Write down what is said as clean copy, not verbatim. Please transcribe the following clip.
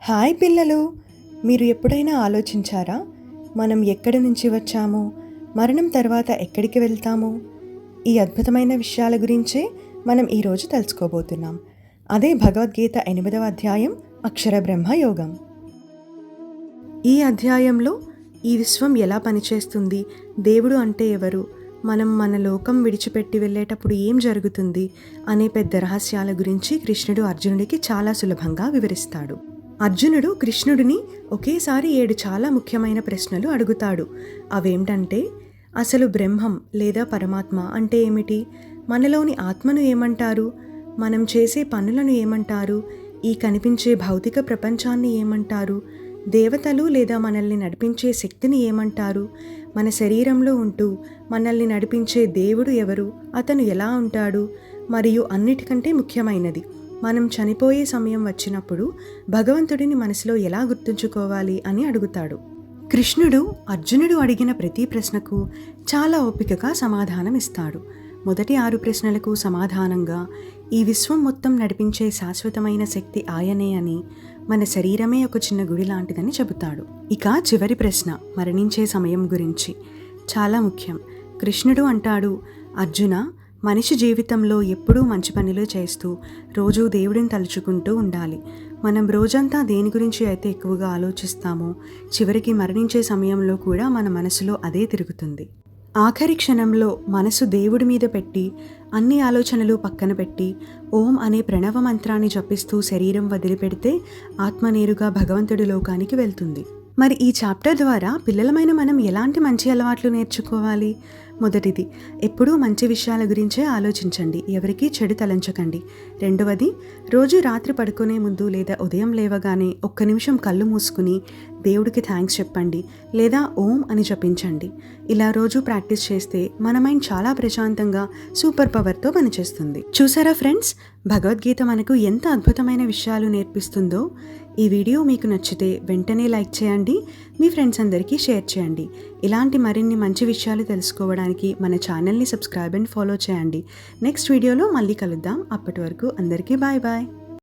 Hi పిల్లలు, మీరు ఎప్పుడైనా ఆలోచించారా మనం ఎక్కడి నుంచి వచ్చామో, మరణం తర్వాత ఎక్కడికి వెళ్తామో? ఈ అద్భుతమైన విషయాల గురించే మనం ఈరోజు తెలుసుకోబోతున్నాం. అదే భగవద్గీత 8వ అధ్యాయం అక్షర బ్రహ్మ యోగం. ఈ అధ్యాయంలో ఈ విశ్వం ఎలా పనిచేస్తుంది, దేవుడు అంటే ఎవరు, మనం మన లోకం విడిచిపెట్టి వెళ్ళేటప్పుడు ఏం జరుగుతుంది అనే పెద్ద రహస్యాల గురించి కృష్ణుడు అర్జునుడికి చాలా సులభంగా వివరిస్తాడు. అర్జునుడు కృష్ణుడిని ఒకేసారి 7 చాలా ముఖ్యమైన ప్రశ్నలు అడుగుతాడు. అవేంటంటే, అసలు బ్రహ్మం లేదా పరమాత్మ అంటే ఏమిటి, మనలోని ఆత్మను ఏమంటారు, మనం చేసే పనులను ఏమంటారు, ఈ కనిపించే భౌతిక ప్రపంచాన్ని ఏమంటారు, దేవతలు లేదా మనల్ని నడిపించే శక్తిని ఏమంటారు, మన శరీరంలో ఉంటూ మనల్ని నడిపించే దేవుడు ఎవరు, అతను ఎలా ఉంటాడు, మరియు అన్నిటికంటే ముఖ్యమైనది, మనం చనిపోయే సమయం వచ్చినప్పుడు భగవంతుడిని మనసులో ఎలా గుర్తుంచుకోవాలి అని అడుగుతాడు. కృష్ణుడు అర్జునుడు అడిగిన ప్రతి ప్రశ్నకు చాలా ఓపికగా సమాధానం ఇస్తాడు. మొదటి 6 ప్రశ్నలకు సమాధానంగా ఈ విశ్వం మొత్తం నడిపించే శాశ్వతమైన శక్తి ఆయనే అని, మన శరీరమే ఒక చిన్న గుడి లాంటిదని చెబుతాడు. ఇక చివరి ప్రశ్న మరణించే సమయం గురించి చాలా ముఖ్యం. కృష్ణుడు అంటాడు, అర్జున, మనిషి జీవితంలో ఎప్పుడూ మంచి పనులు చేస్తూ రోజూ దేవుడిని తలుచుకుంటూ ఉండాలి. మనం రోజంతా దేని గురించి అయితే ఎక్కువగా ఆలోచిస్తామో, చివరికి మరణించే సమయంలో కూడా మన మనసులో అదే తిరుగుతుంది. ఆఖరి క్షణంలో మనసు దేవుడి మీద పెట్టి అన్ని ఆలోచనలు పక్కన పెట్టి ఓం అనే ప్రణవ మంత్రాన్ని జపిస్తూ శరీరం వదిలిపెడితే ఆత్మ నేరుగా భగవంతుడి లోకానికి వెళ్తుంది. మరి ఈ చాప్టర్ ద్వారా పిల్లలమైన మనం ఎలాంటి మంచి అలవాట్లు నేర్చుకోవాలి? మొదటిది, ఎప్పుడూ మంచి విషయాల గురించే ఆలోచించండి, ఎవరికీ చెడు తలంచకండి. రెండవది, రోజు రాత్రి పడుకునే ముందు లేదా ఉదయం లేవగానే 1 నిమిషం కళ్ళు మూసుకుని దేవుడికి థ్యాంక్స్ చెప్పండి లేదా ఓం అని జపించండి. ఇలా రోజు ప్రాక్టీస్ చేస్తే మన మైండ్ చాలా ప్రశాంతంగా సూపర్ పవర్తో పనిచేస్తుంది. చూసారా ఫ్రెండ్స్, భగవద్గీత మనకు ఎంత అద్భుతమైన విషయాలు నేర్పిస్తుందో. ఈ వీడియో మీకు నచ్చితే వెంటనే లైక్ చేయండి, మీ ఫ్రెండ్స్ అందరికీ షేర్ చేయండి. ఇలాంటి మరిన్ని మంచి విషయాలు తెలుసుకోవడానికి మన ఛానల్ని సబ్స్క్రైబ్ అండ్ ఫాలో చేయండి. నెక్స్ట్ వీడియోలో మళ్ళీ కలుద్దాం. అప్పటి వరకు అందరికీ బాయ్ బాయ్.